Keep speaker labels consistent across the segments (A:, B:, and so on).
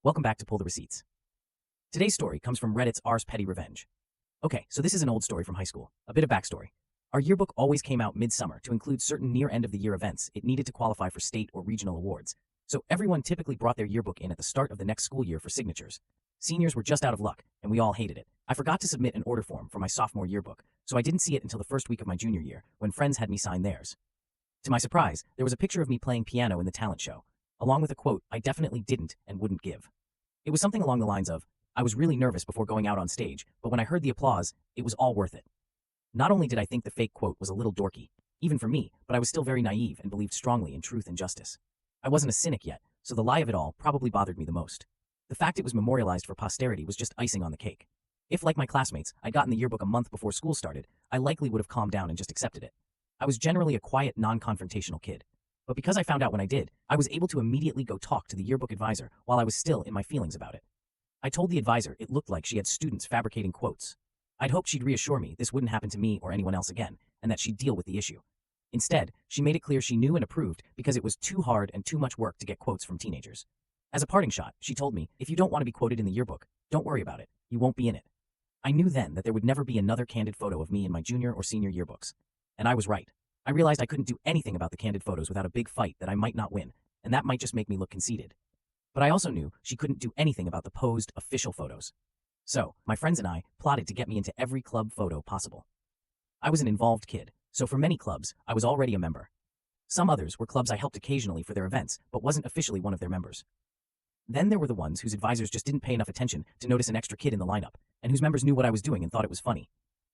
A: Welcome back to Pull the Receipts. Today's story comes from Reddit's rpettyrevenge. Okay, so this is an old story from high school. A bit of backstory. Our yearbook always came out midsummer to include certain near-end-of-the-year events it needed to qualify for state or regional awards. So everyone typically brought their yearbook in at the start of the next school year for signatures. Seniors were just out of luck, and we all hated it. I forgot to submit an order form for my sophomore yearbook, so I didn't see it until the first week of my junior year, when friends had me sign theirs. To my surprise, there was a picture of me playing piano in the talent show, along with a quote I definitely didn't and wouldn't give. It was something along the lines of, I was really nervous before going out on stage, but when I heard the applause, it was all worth it. Not only did I think the fake quote was a little dorky, even for me, but I was still very naive and believed strongly in truth and justice. I wasn't a cynic yet, so the lie of it all probably bothered me the most. The fact it was memorialized for posterity was just icing on the cake. If, like my classmates, I'd gotten the yearbook a month before school started, I likely would have calmed down and just accepted it. I was generally a quiet, non-confrontational kid. But because I found out when I did, I was able to immediately go talk to the yearbook advisor while I was still in my feelings about it. I told the advisor it looked like she had students fabricating quotes. I'd hoped she'd reassure me this wouldn't happen to me or anyone else again, and that she'd deal with the issue. Instead, she made it clear she knew and approved because it was too hard and too much work to get quotes from teenagers. As a parting shot, she told me, if you don't want to be quoted in the yearbook, don't worry about it, you won't be in it. I knew then that there would never be another candid photo of me in my junior or senior yearbooks. And I was right. I realized I couldn't do anything about the candid photos without a big fight that I might not win, and that might just make me look conceited. But I also knew she couldn't do anything about the posed, official photos. So, my friends and I plotted to get me into every club photo possible. I was an involved kid, so for many clubs, I was already a member. Some others were clubs I helped occasionally for their events, but wasn't officially one of their members. Then there were the ones whose advisors just didn't pay enough attention to notice an extra kid in the lineup, and whose members knew what I was doing and thought it was funny.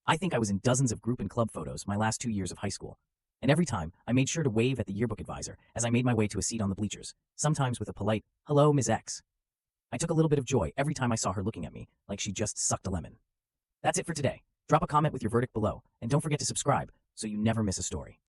A: I think I was in dozens of group and club photos my last 2 years of high school. And every time, I made sure to wave at the yearbook advisor as I made my way to a seat on the bleachers, sometimes with a polite, "Hello, Ms. X." I took a little bit of joy every time I saw her looking at me, like she just sucked a lemon. That's it for today. Drop a comment with your verdict below, and don't forget to subscribe so you never miss a story.